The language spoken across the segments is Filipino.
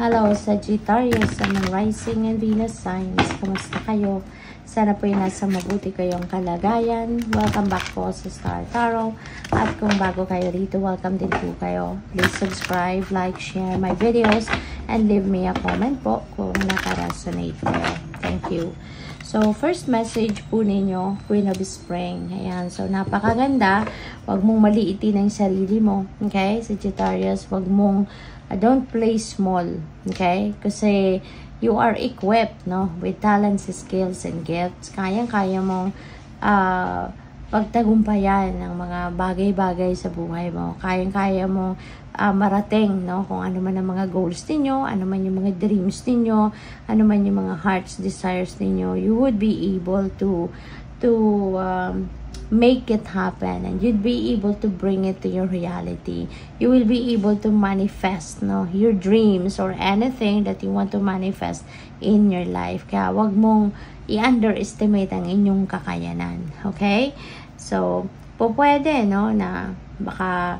Hello, Sagittarius, Sun, Rising, and Venus signs. Kumusta kayo? Sana po yung nasa mabuti kayong kalagayan. Welcome back po sa Star Tarot. At kung bago kayo rito, welcome din po kayo. Please subscribe, like, share my videos, and leave me a comment po kung naka-resonate kayo. Thank you. So, first message po ninyo, Queen of Spring. Ayan. So, napakaganda. Huwag mong maliitin ang sarili mo. Okay? Sagittarius, huwag mong don't play small. Okay? Kasi you are equipped, no? With talents, skills, and gifts. Kayang-kaya mong pagtagumpayan ng mga bagay-bagay sa buhay mo. Kayang-kaya mong marating, no? Kung ano man ang mga goals ninyo, ano man yung mga dreams ninyo, ano man yung mga heart's desires ninyo, you would be able to make it happen, and you'd be able to bring it to your reality. You will be able to manifest, no, your dreams or anything that you want to manifest in your life. Kaya wag mong i-underestimate ang inyong kakayanan. Okay? So, pwede, no, na baka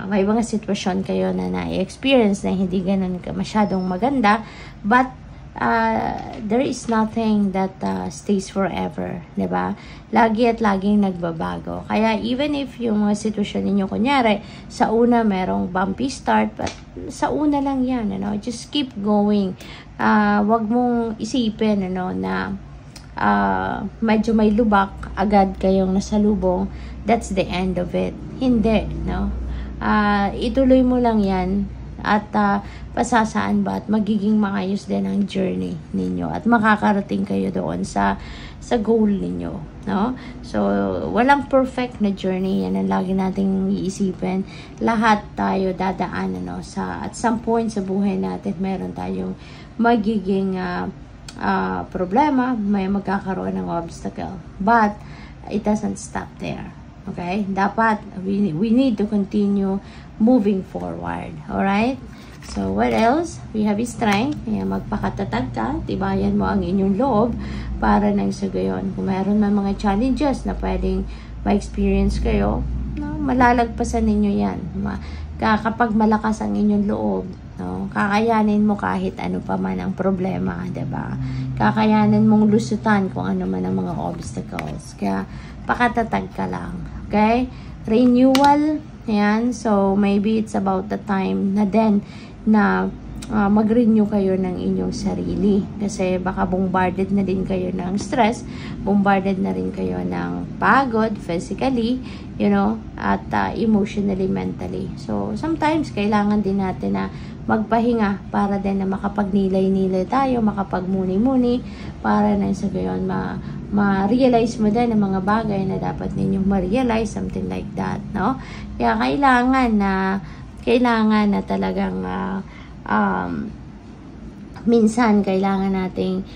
may mga sitwasyon kayo na na-experience na hindi ganun masyadong maganda, but there is nothing that stays forever, diba? Lagi at laging nagbabago. Kaya even if yung mga sitwasyon ninyo, kunyari, sa una merong bumpy start, but sa una lang yan, ano? Just keep going. Wag mong isipin, ano, na medyo may lubak, agad kayong nasalubong, that's the end of it. Hindi, no? Ituloy mo lang yan, at pasasaan ba at magiging maayos din ang journey ninyo at makakarating kayo doon sa goal ninyo, no? So, walang perfect na journey, yan ang lagi nating iisipin. Lahat tayo dadaan, ano, at some point sa buhay natin meron tayong magiging problema, may magkakaroon ng obstacle, but it doesn't stop there. Okay? Dapat we need to continue moving forward. Alright? So, what else? We have strength. Kaya magpakatatag ka. Tibayan mo ang inyong loob para nang sa gayon. Kung mayroon man mga challenges na pwedeng ma-experience kayo, no, malalagpasan ninyo yan. Kapag malakas ang inyong loob, no, kakayanin mo kahit ano pa man ang problema, diba? Kakayanin mong lusutan kung ano man ang mga obstacles. Kaya, pakatatag ka lang. Okay? Renewal. Ayan. So, maybe it's about the time na din na mag-renew kayo ng inyong sarili. Kasi baka bombarded na din kayo ng stress. Bombarded na rin kayo ng pagod physically, you know, at emotionally, mentally. So, sometimes kailangan din natin na magpahinga para din na makapagnilay-nilay tayo, makapagmuni-muni, para na sa gayon ma-realize mo din ang mga bagay na dapat ninyong ma-realize, something like that, no? Kaya kailangan na talagang minsan kailangan nating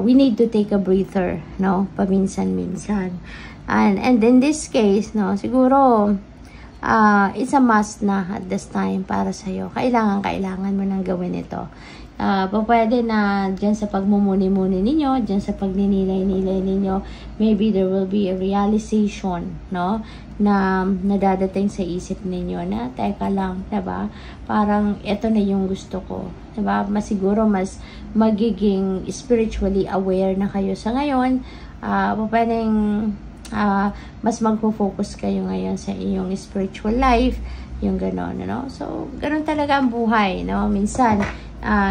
we need to take a breather, no? Paminsan-minsan. And in this case, no, siguro it's a must na at this time para sa'yo. Kailangan mo nang gawin ito. Pwede na dyan sa pagmumuni-muni ninyo, dyan sa pagninilay-nilay ninyo, maybe there will be a realization, no, na nadadating sa isip ninyo na, teka lang, diba? Parang ito na yung gusto ko, diba? Masiguro mas magiging spiritually aware na kayo sa ngayon. Pwedeng mas magpo-focus kayo ngayon sa iyong spiritual life, yung gano'n, no? So, gano'n talaga ang buhay, no? Minsan,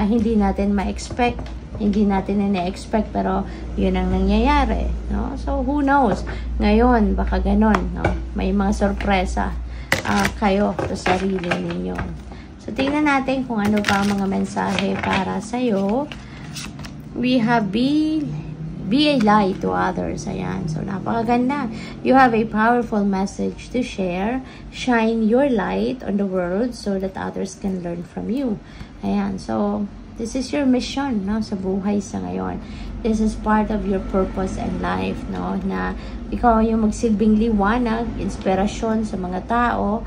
hindi natin ma-expect, hindi natin na-expect, pero yun ang nangyayari, no? So, who knows? Ngayon, baka gano'n, no? May mga sorpresa kayo sa sarili ninyo. So, tingnan natin kung ano pa ang mga mensahe para sa'yo. We have Be a light to others. Ayan. So, napakaganda. You have a powerful message to share. Shine your light on the world so that others can learn from you. Ayan. So, this is your mission, no, sa buhay sa ngayon. This is part of your purpose and life, no, na ikaw yung magsilbing liwanag, inspirasyon sa mga tao.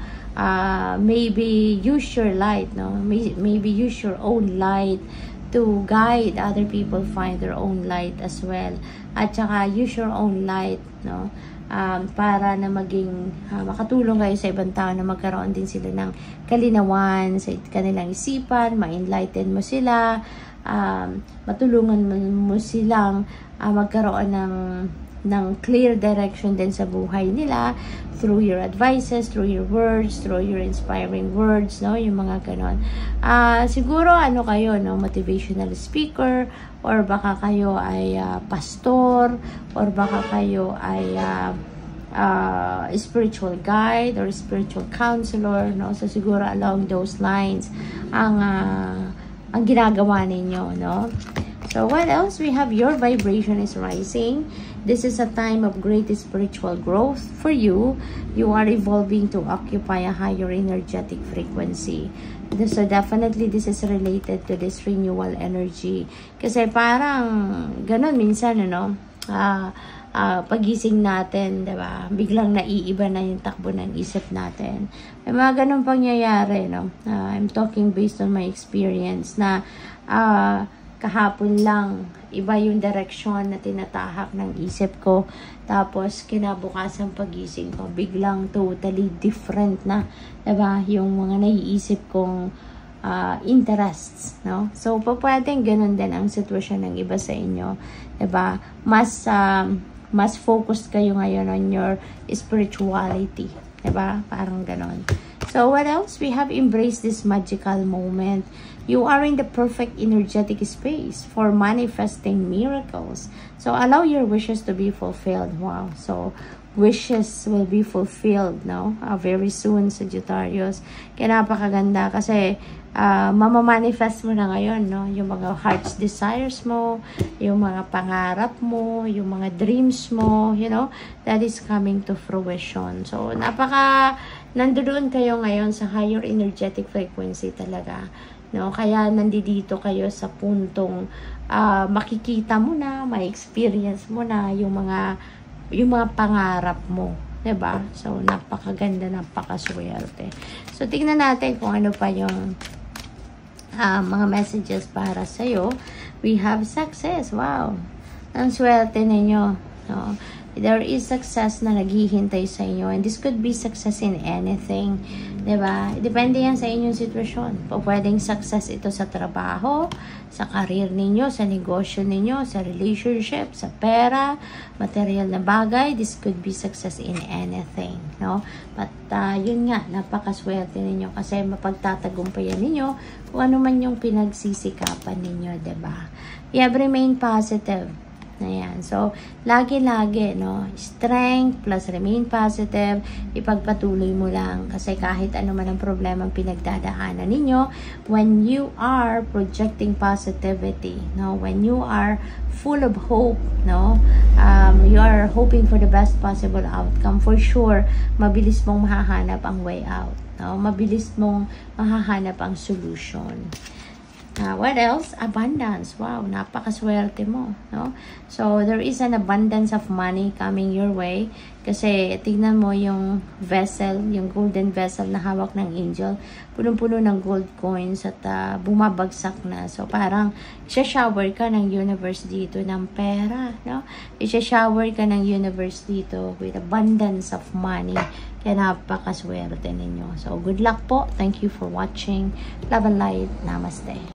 Maybe use your light, no? Maybe use your own light to guide other people find their own light as well. At saka use your own light, no, para na maging makatulong kayo sa ibang tao na magkaroon din sila ng kalinawan sa kanilang isipan, ma-enlighten mo sila, matulungan mo silang magkaroon ng clear direction din sa buhay nila through your advices, through your words, through your inspiring words, no? Yung mga ganon. Siguro ano kayo, no? Motivational speaker, or baka kayo ay pastor, or baka kayo ay spiritual guide or spiritual counselor, no? So siguro along those lines ang ginagawa ninyo, no? So what else? We have your vibration is rising. This is a time of great spiritual growth for you. You are evolving to occupy a higher energetic frequency. So definitely this is related to this renewal energy. Kasi parang ganun minsan, ano, pagising natin, diba? Biglang naiiba na yung takbo ng isip natin. May mga ganun pangyayari, no? I'm talking based on my experience na kahapon lang, iba yung direksyon na tinatahak ng isip ko. Tapos, kinabukasan pagising ko, biglang totally different na. Diba? Yung mga naiisip kong interests, no? So, pwedeng ganun din ang sitwasyon ng iba sa inyo. Diba? Mas focused kayo ngayon on your spirituality. Diba? Parang ganun. So, what else? We have embraced this magical moment. You are in the perfect energetic space for manifesting miracles. So, allow your wishes to be fulfilled. Wow. So, wishes will be fulfilled, no? Very soon, Sagittarius. Kaya napakaganda kasi mamamanifest mo na ngayon, no? Yung mga heart's desires mo, yung mga pangarap mo, yung mga dreams mo, you know, that is coming to fruition. So, nandoon kayo ngayon sa higher energetic frequency talaga. No, kaya nandito kayo sa puntong makikita mo na, ma-experience mo na yung mga pangarap mo, 'di ba? So napakaganda, napakaswerte. So tingnan natin kung ano pa yung mga messages para sa iyo. We have success. Wow. Ang swerte ninyo, no? There is success na naghihintay sa inyo, and this could be success in anything, diba? Depende yan sa inyong sitwasyon. Pwedeng success ito sa trabaho, sa career ninyo, sa negosyo ninyo, sa relationship, sa pera, material na bagay. This could be success in anything, no? But yun nga, napakaswerte ninyo kasi mapagtatagumpayan ninyo kung ano man yung pinagsisikapan ninyo, diba? You have remain positive. Ayan. So, lagi-lagi, no? Strength plus remain positive. Ipagpatuloy mo lang. Kasi kahit ano man ang problema ang pinagdadaanan ninyo, when you are projecting positivity, no? When you are full of hope, no? You are hoping for the best possible outcome. For sure, mabilis mong mahahanap ang way out, no? Mabilis mong mahahanap ang solution. What else? Abundance. Wow, napakaswerte mo, no? So, there is an abundance of money coming your way. Kasi, tignan mo yung vessel, yung golden vessel na hawak ng angel. Punong-puno ng gold coins at bumabagsak na. So, parang, isa-shower ka ng universe dito ng pera, no? Isa-shower ka ng universe dito with abundance of money. Kaya napakaswerte ninyo. So, good luck po. Thank you for watching. Love and light. Namaste.